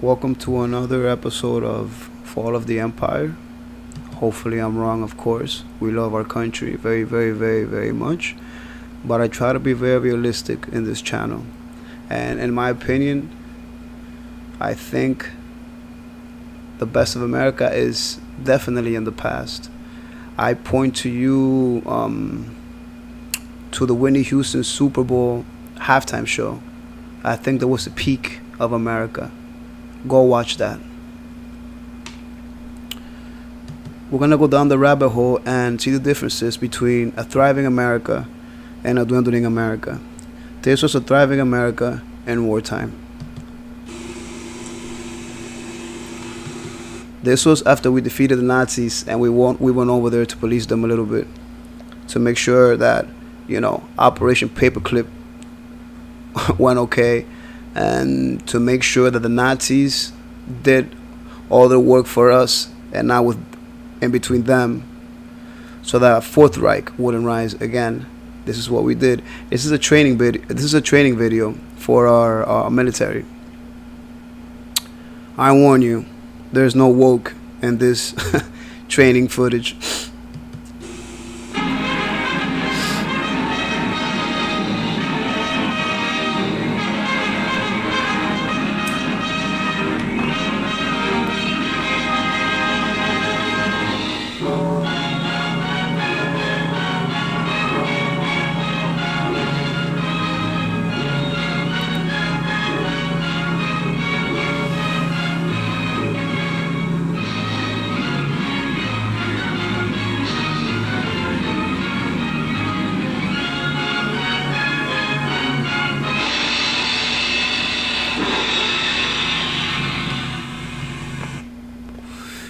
Welcome to another episode of Fall of the Empire. Hopefully, I'm wrong, of course. We love our country very, very, very, very much. But I try to be very realistic in this channel. And in my opinion, I think the best of America is definitely in the past. I point to you to the Whitney Houston Super Bowl halftime show. I think that was the peak of America. Go watch that. We're gonna go down the rabbit hole and see the differences between a thriving America and a dwindling America. This was a thriving America in wartime. This was after we defeated the Nazis and we went over there to police them a little bit to make sure that, Operation Paperclip went okay, and to make sure that the Nazis did all their work for us and not with in between them, so that Fourth Reich wouldn't rise again. This is what we did. This is a training video for our military. I warn you, there's no woke in this training footage.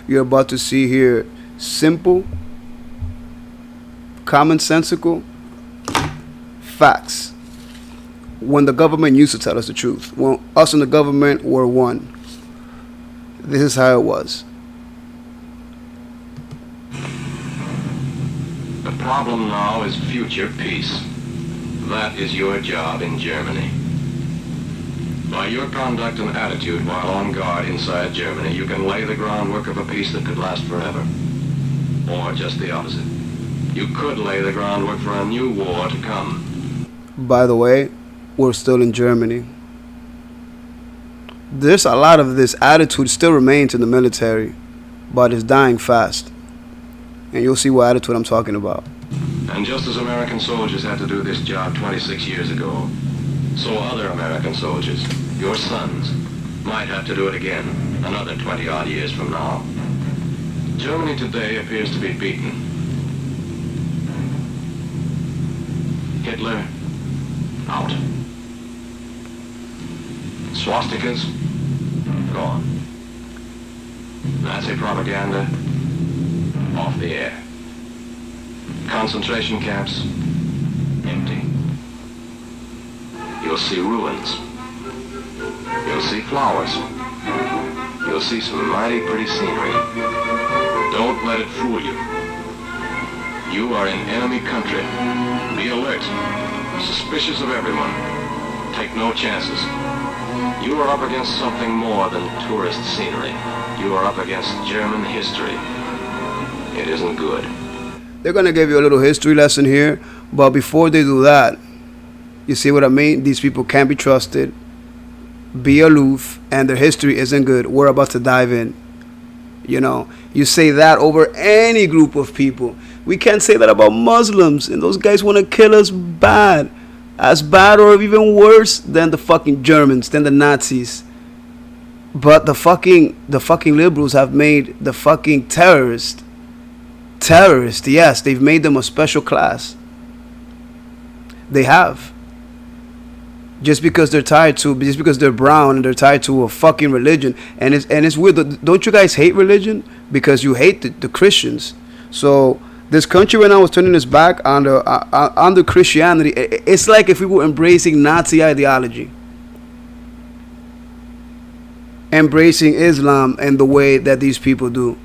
You're about to see here simple, commonsensical facts. When the government used to tell us the truth, when us and the government were one, this is how it was. The problem now is future peace. That is your job in Germany. By your conduct and attitude while on guard inside Germany, you can lay the groundwork of a peace that could last forever. Or just the opposite. You could lay the groundwork for a new war to come. By the way, we're still in Germany. There's a lot of this attitude still remains in the military, but it's dying fast. And you'll see what attitude I'm talking about. And just as American soldiers had to do this job 26 years ago, so other American soldiers, your sons, might have to do it again another 20-odd years from now. Germany today appears to be beaten. Hitler, out. Swastikas, gone. Nazi propaganda, off the air. Concentration camps, empty. You'll see ruins. You'll see flowers. You'll see some mighty pretty scenery. Don't let it fool you. You are in enemy country. Be alert. Suspicious of everyone. Take no chances. You are up against something more than tourist scenery. You are up against German history. It isn't good. They're going to give you a little history lesson here, but before they do that, you see what I mean? These people can't be trusted, be aloof, and their history isn't good. We're about to dive in. You say that over any group of people. We can't say that about Muslims, and those guys want to kill us bad. As bad or even worse than the fucking Germans, than the Nazis. But the fucking liberals have made the fucking terrorists, yes, they've made them a special class. They have. Just because they're brown and they're tied to a fucking religion, and it's weird. Don't you guys hate religion? Because you hate the Christians. So this country right now is turning its back on the Christianity. It's like if we were embracing Nazi ideology, embracing Islam in the way that these people do.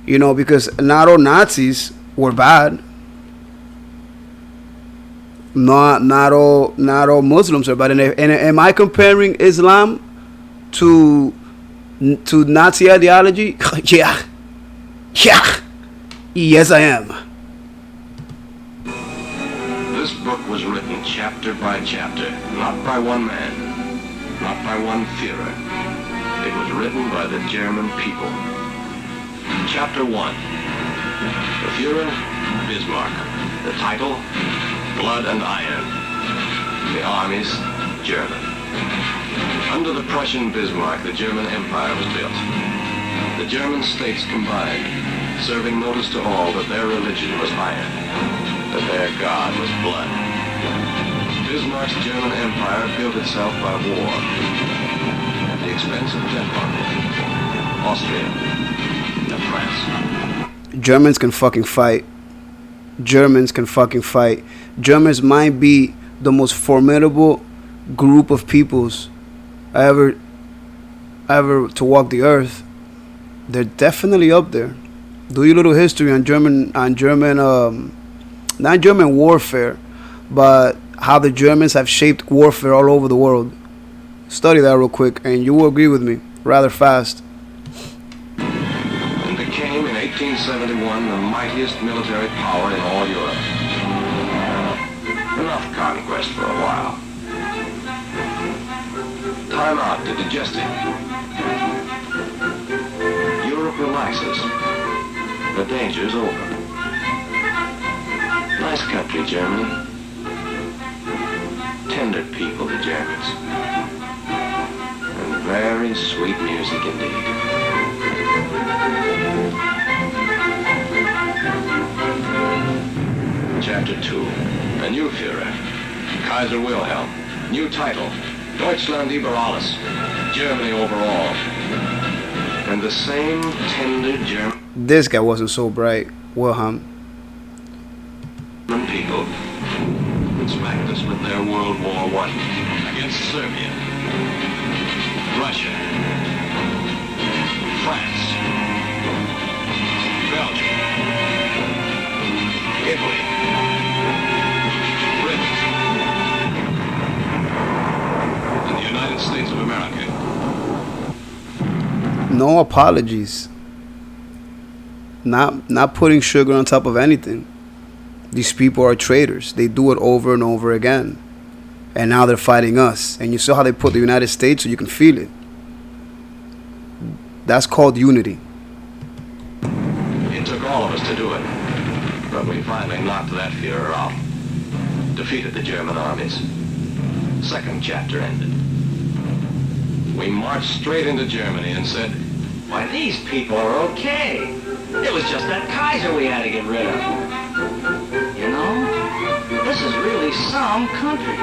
Because not all Nazis were bad. not all Muslims are bad. And am I comparing Islam to To Nazi ideology? Yeah. Yeah. Yes, I am. This book was written chapter by chapter, not by one man, not by one Führer. It was written by the German people. Chapter 1. The Führer, Bismarck. The title, Blood and Iron. The armies, German. Under the Prussian Bismarck, the German Empire was built. The German states combined, serving notice to all that their religion was iron, that their God was blood. Bismarck's German Empire built itself by war, at the expense of Denmark, Austria, and France. Germans can fucking fight. Germans can fucking fight. Germans might be the most formidable group of peoples ever to walk the earth. They're definitely up there. Do your little history on not German warfare, but how the Germans have shaped warfare all over the world. Study that real quick, and you will agree with me rather fast. And became in 1871 the mightiest military power in all Europe. Enough conquest for a while. Time out to digest it. Europe relaxes. The danger's over. Nice country, Germany. Tender people, the Germans. And very sweet music indeed. Chapter 2. A new Führer. Kaiser Wilhelm. New title. Deutschland über alles. Germany overall. And the same tender German This guy wasn't so bright. Wilhelm. people smacked us with their World War I against Serbia, Russia, France, Belgium, Italy, Britain, and the United States of America. No apologies. Not putting sugar on top of anything. These people are traitors. They do it over and over again. And now they're fighting us. And you saw how they put the United States, so you can feel it. That's called unity. It took all of us to do it. But we finally knocked that Führer out. Defeated the German armies. Second chapter ended. We marched straight into Germany and said, "Why, these people are okay. It was just that Kaiser we had to get rid of. You know, this is really some country.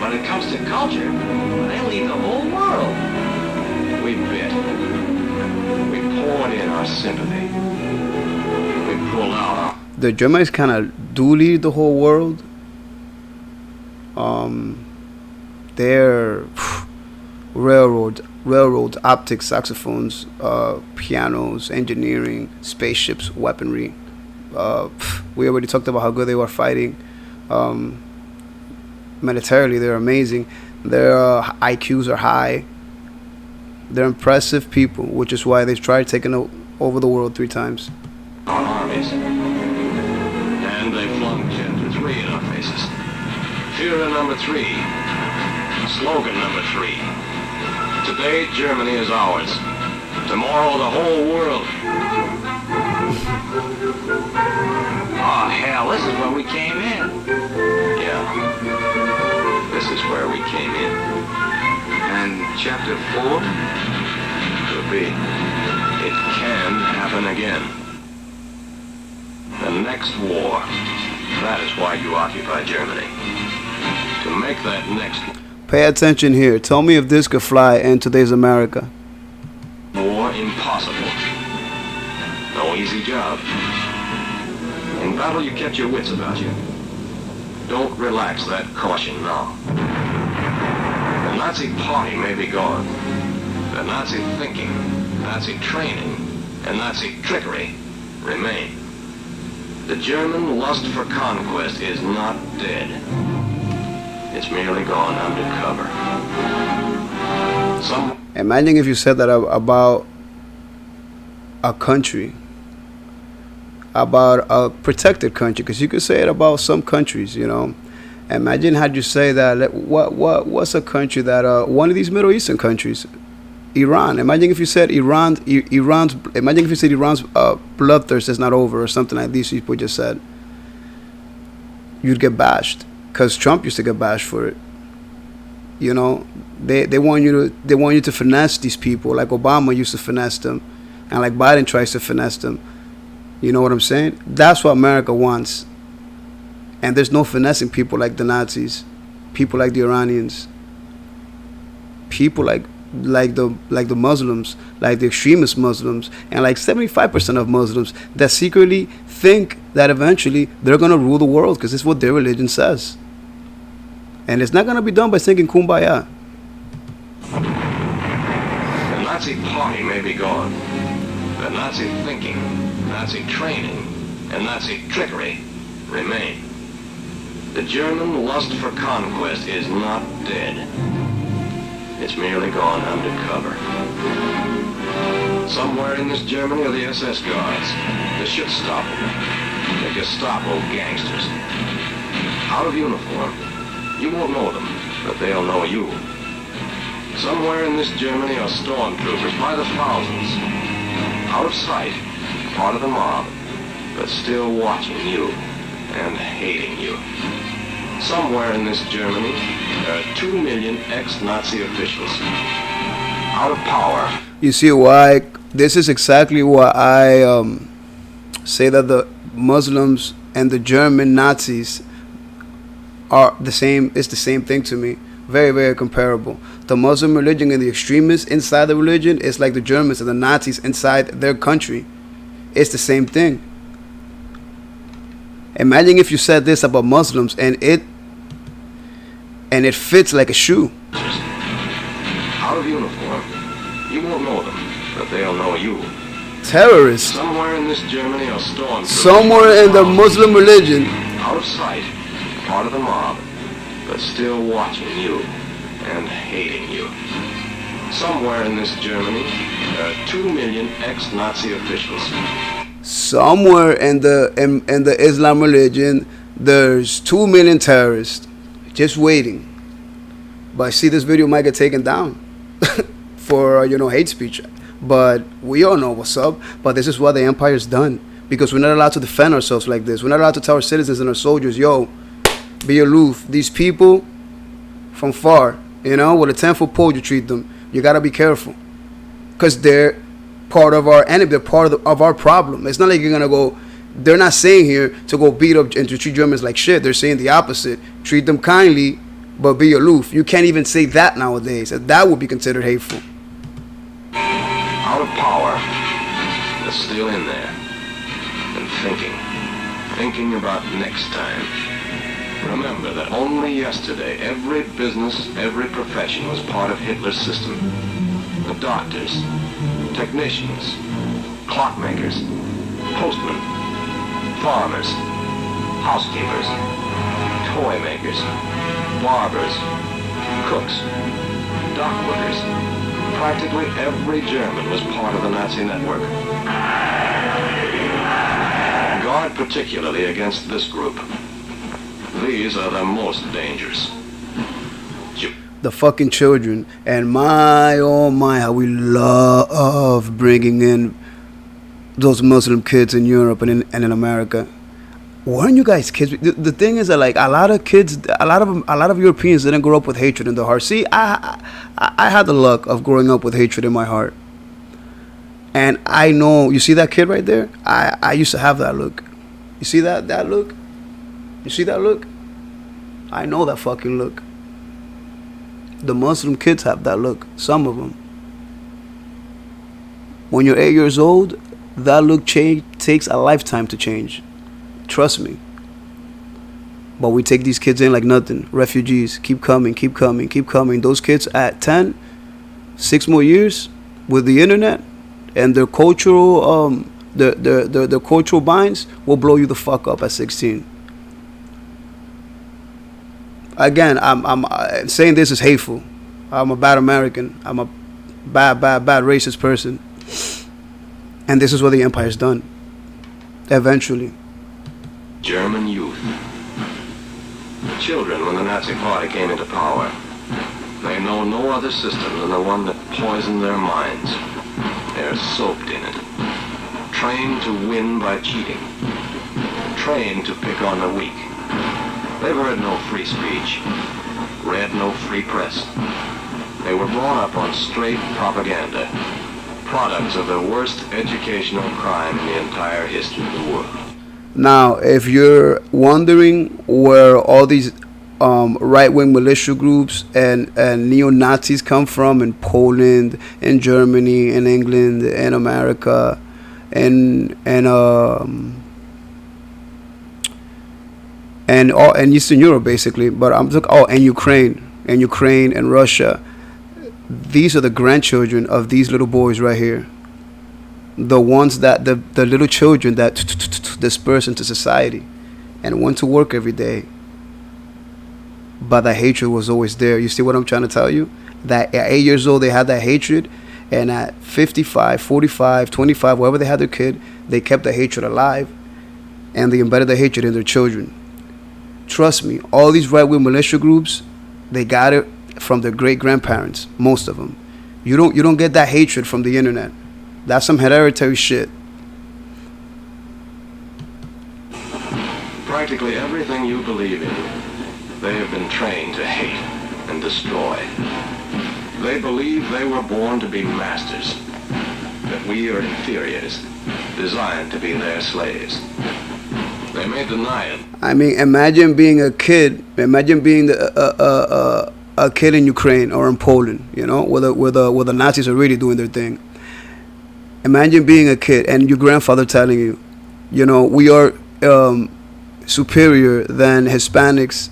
When it comes to culture, they lead the whole world." We bit. We poured in our sympathy. We pulled out our... The Germans kind of do lead the whole world. They're railroads, optics, saxophones, pianos, engineering, spaceships, weaponry. We already talked about how good they were fighting. Militarily, they're amazing. Their IQs are high. They're impressive people, which is why they've tried taking over the world 3 times. Our armies. And they flung chapter 3 in our faces. Führer number 3. Slogan number 3. Today, Germany is ours. Tomorrow, the whole world. Oh, hell, this is where we came in. Yeah. This is where we came in. And chapter 4? Could be. It can happen again. The next war. That is why you occupy Germany. To make that next Pay attention here. Tell me if this could fly in today's America. war impossible. No easy job. In battle, you kept your wits about you. Don't relax that caution now. The Nazi party may be gone. The Nazi thinking, Nazi training, and Nazi trickery remain. The German lust for conquest is not dead. It's merely gone undercover. Imagine if you said that about a country, about a protected country, because you could say it about some countries, you know. Imagine had you say that. What's a country that one of these Middle Eastern countries, Iran. Imagine if you said Iran's. Imagine if you said Iran's bloodthirst is not over, or something like these people just said. You'd get bashed, because Trump used to get bashed for it. You know, they want you to finesse these people, like Obama used to finesse them, and like Biden tries to finesse them. You know what I'm saying? That's what America wants. And there's no finessing people like the Nazis, people like the Iranians, people like the Muslims, like the extremist Muslims, and like 75% of Muslims that secretly think that eventually they're gonna rule the world because it's what their religion says. And it's not gonna be done by singing Kumbaya. The Nazi party may be gone. The Nazi thinking, Nazi training, and Nazi trickery remain. The German lust for conquest is not dead. It's merely gone undercover. Somewhere in this Germany are the SS guards, the Schutzstaffel, the Gestapo gangsters. Out of uniform, you won't know them, but they'll know you. Somewhere in this Germany are stormtroopers by the thousands. Out of sight, part of the mob, but still watching you and hating you. Somewhere in this Germany, there are 2 million ex-Nazi officials. Out of power. You see why? This is exactly why I say that the Muslims and the German Nazis are the same. It's the same thing to me. Very, very comparable. The Muslim religion and the extremists inside the religion is like the Germans and the Nazis inside their country. It's the same thing. Imagine if you said this about Muslims and it fits like a shoe. Out of uniform, you won't know them, but they'll know you. Terrorists. Somewhere in this Germany are stormtroopers. Somewhere in the Muslim religion. Out of sight, part of the mob, but still watching you and hating you. Somewhere in this Germany, there are 2 million ex-Nazi officials. Somewhere in the Islam religion, there's 2 million terrorists just waiting. But see, this video might get taken down for hate speech. But we all know what's up. But this is what the empire's done, because we're not allowed to defend ourselves like this. We're not allowed to tell our citizens and our soldiers, yo, be aloof. These people from far, with a 10-foot pole you treat them. You gotta be careful, because they're part of our enemy. They're part of our problem. It's not like you're gonna go. They're not saying here to go beat up and to treat Germans like shit. They're saying the opposite. Treat them kindly, but be aloof. You can't even say that nowadays. That would be considered hateful. Out of power, but still in there, and thinking about next time. Remember that only yesterday, every business, every profession was part of Hitler's system. The doctors, technicians, clockmakers, postmen, farmers, housekeepers, toy makers, barbers, cooks, dock workers. Practically every German was part of the Nazi network. Guard particularly against this group. These are the most dangerous. The fucking children. And my, oh my, how we love bringing in those Muslim kids in Europe and in America. Weren't you guys kids? The thing is that, like, a lot of kids, a lot of Europeans didn't grow up with hatred in their heart. See, I had the luck of growing up with hatred in my heart. And I know, you see that kid right there? I used to have that look. You see that look? You see that look? I know that fucking look. The Muslim kids have that look. Some of them. When you're 8 years old, that look takes a lifetime to change. Trust me. But we take these kids in like nothing. Refugees. Keep coming, keep coming, keep coming. Those kids at 10, 6 more years with the internet and their cultural their cultural binds will blow you the fuck up at 16. Again, I'm saying this is hateful. I'm a bad American. I'm a bad racist person. And this is what the empire's done. Eventually. German youth. Children, when the Nazi Party came into power, they know no other system than the one that poisoned their minds. They're soaked in it. Trained to win by cheating. Trained to pick on the weak. They've heard no free speech. Read no free press. They were brought up on straight propaganda. Products of the worst educational crime in the entire history of the world. Now, if you're wondering where all these right-wing militia groups and neo-Nazis come from in Poland, in Germany, in England, in America, and Eastern Europe, basically, but I'm talking and Ukraine and Russia. These are the grandchildren of these little boys right here. The ones that the little children that disperse into society and went to work every day. But that hatred was always there. You see what I'm trying to tell you? That at 8 years old they had that hatred, and at 55, 45, 25, wherever they had their kid, they kept the hatred alive, and they embedded the hatred in their children. Trust me, all these right-wing militia groups, they got it from their great-grandparents, most of them. You don't get that hatred from the internet. That's some hereditary shit. Practically everything you believe in, they have been trained to hate and destroy. They believe they were born to be masters, that we are inferiors, designed to be their slaves. They may deny it. I mean, imagine being a kid. Imagine being a kid in Ukraine or in Poland, you know, where the Nazis are really doing their thing. Imagine being a kid and your grandfather telling you, you know, we are superior than Hispanics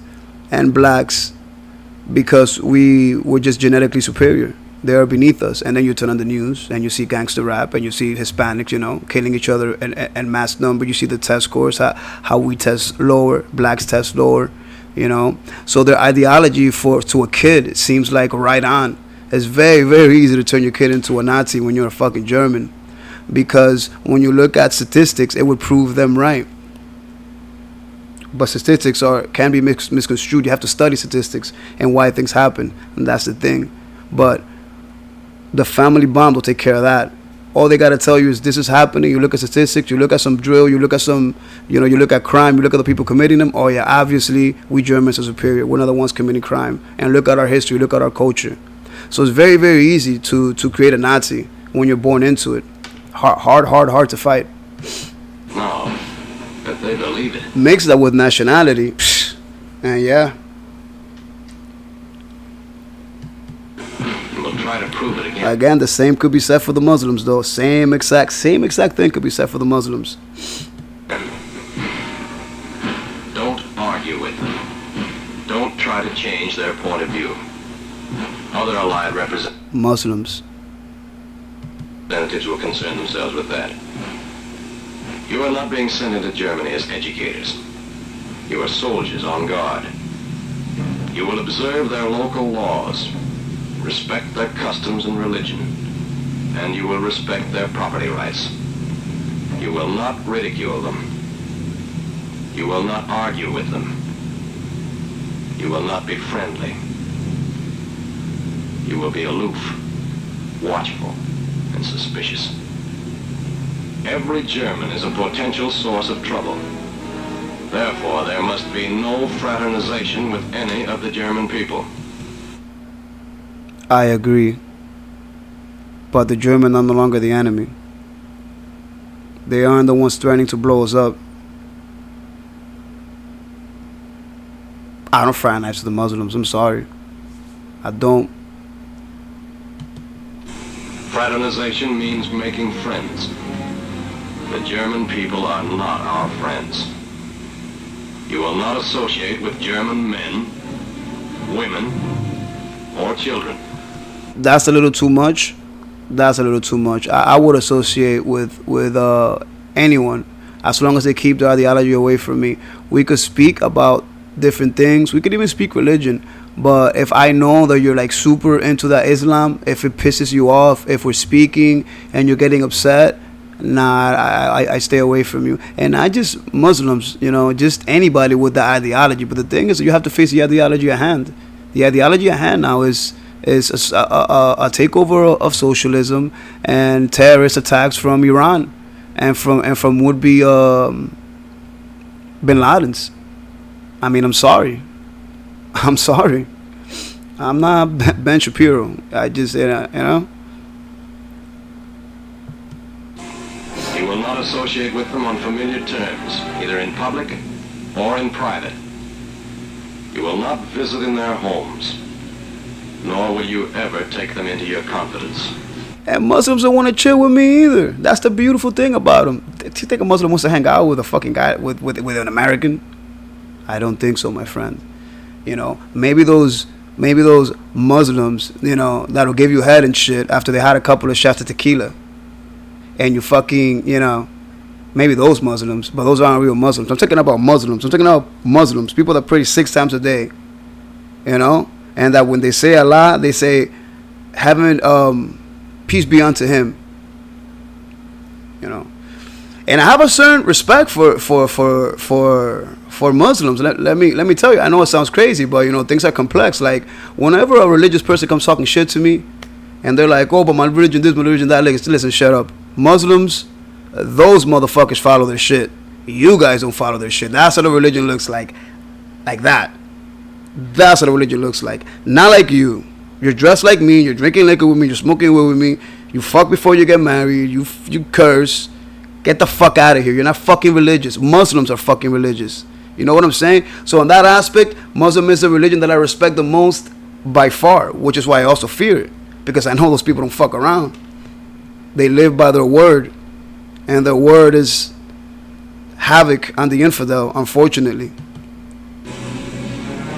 and blacks because we were just genetically superior. They are beneath us. And then you turn on the news and you see gangster rap and you see Hispanics, you know, killing each other and mass number. You see the test scores, how we test lower, blacks test lower, you know. So their ideology to a kid, it seems like right on. It's very, very easy to turn your kid into a Nazi when you're a fucking German. Because when you look at statistics, it would prove them right. But statistics can be misconstrued. You have to study statistics and why things happen. And that's the thing. But the family bond will take care of that. All they got to tell you is this is happening. You look at statistics, you look at some drill, you look at some, you know, you look at crime, you look at the people committing them. Oh yeah, obviously we Germans are superior. We're not the ones committing crime. And look at our history, look at our culture. So it's very, very easy to create a Nazi when you're born into it. Hard to fight. No, but they believe it. Mix that with nationality, and yeah. We'll try to prove it again. Again, the same could be said for the Muslims, though. Same exact thing could be said for the Muslims. Don't argue with them. Don't try to change their point of view. Other allied Muslims. Representatives will concern themselves with that. You are not being sent into Germany as educators. You are soldiers on guard. You will observe their local laws, respect their customs and religion, and you will respect their property rights. You will not ridicule them. You will not argue with them. You will not be friendly. You will be aloof, watchful, and suspicious. Every German is a potential source of trouble. Therefore, there must be no fraternization with any of the German people. I agree. But the Germans are no longer the enemy. They aren't the ones threatening to blow us up. I don't fraternize with the Muslims. I'm sorry. I don't. Fraternization means making friends. The German people are not our friends. You will not associate with German men, women, or children. That's a little too much. That's a little too much. I would associate with anyone as long as they keep the ideology away from me. We could speak about different things. We could even speak religion. But if I know that you're like super into that Islam, if it pisses you off, if we're speaking and you're getting upset, nah, I stay away from you. And not just Muslims, you know, just anybody with the ideology. But the thing is, you have to face the ideology at hand. The ideology at hand now is a takeover of socialism and terrorist attacks from Iran and from would be Bin Laden's. I mean, I'm sorry. I'm sorry. I'm not Ben Shapiro. I just, you know. You will not associate with them on familiar terms, either in public or in private. You will not visit in their homes, nor will you ever take them into your confidence. And Muslims don't want to chill with me either. That's the beautiful thing about them. Do you think a Muslim wants to hang out with a fucking guy, with an American? I don't think so, my friend. You know, maybe those Muslims, you know, that'll give you head and shit after they had a couple of shots of tequila. And you fucking, you know, maybe those Muslims, but those aren't real Muslims. I'm talking about Muslims. I'm talking about Muslims, people that pray 6 times a day, you know, and that when they say Allah, they say, heaven, peace be unto him, you know. And I have a certain respect for Muslims. Let me tell you, I know it sounds crazy, but you know, things are complex. Like whenever a religious person comes talking shit to me, and they're like, "Oh, but my religion this, my religion that," like, listen, shut up. Muslims, those motherfuckers follow their shit. You guys don't follow their shit. That's what a religion looks like that. That's what a religion looks like. Not like you. You're dressed like me. You're drinking liquor with me. You're smoking weed with me. You fuck before you get married. You curse. Get the fuck out of here. You're not fucking religious. Muslims are fucking religious. You know what I'm saying? So in that aspect, Muslim is the religion that I respect the most by far, which is why I also fear it, because I know those people don't fuck around. They live by their word, and their word is havoc on the infidel, unfortunately.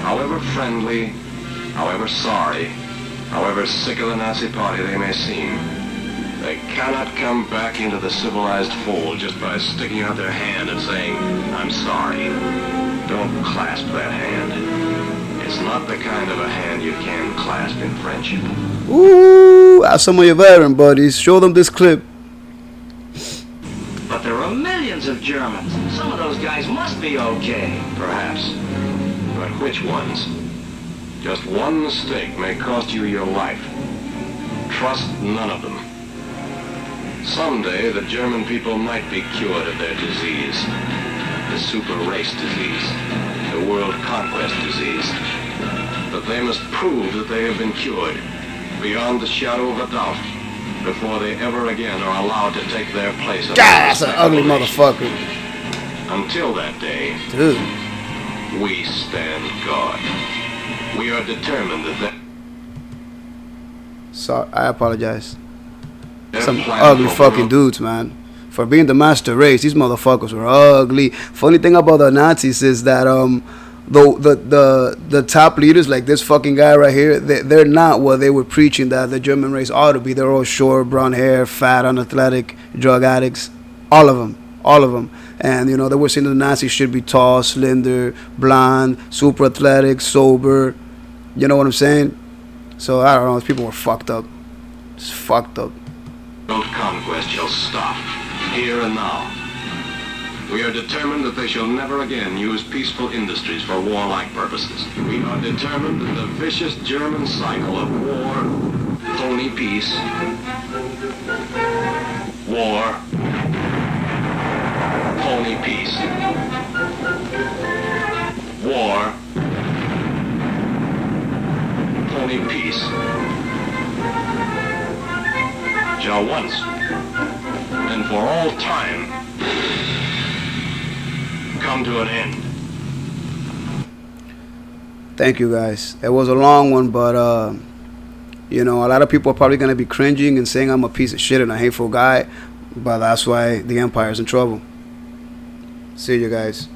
However friendly, however sorry, however sick of the Nazi party they may seem, they cannot come back into the civilized fold just by sticking out their hand and saying, "I'm sorry." Don't clasp that hand. It's not the kind of a hand you can clasp in friendship. Ooh, ask some of your veteran buddies. Show them this clip. But there are millions of Germans. Some of those guys must be okay. Perhaps. But which ones? Just one mistake may cost you your life. Trust none of them. Someday the German people might be cured of their disease. The super race disease. The world conquest disease. But they must prove that they have been cured, beyond the shadow of a doubt, before they ever again are allowed to take their place. God, that's an ugly motherfucker. Until that day, Dude. we stand guard. We are determined that Sorry, I apologize. their Some plan ugly for fucking world- dudes, man. For being the master race, these motherfuckers were ugly. Funny thing about the Nazis is that the top leaders, like this fucking guy right here, they're not what they were preaching that the German race ought to be. They're all short, brown hair, fat, unathletic, drug addicts. All of them. And you know, they were saying the Nazis should be tall, slender, blonde, super athletic, sober. You know what I'm saying? So I don't know. These people were fucked up. Just fucked up. World conquest shall stop, here and now. We are determined that they shall never again use peaceful industries for warlike purposes. We are determined that the vicious German cycle of war, phony peace, war, phony peace, war, phony peace, shall once and for all time come to an end. Thank you, guys. It was a long one, but you know, a lot of people are probably gonna be cringing and saying I'm a piece of shit and a hateful guy, but that's why the empire's in trouble. See you guys.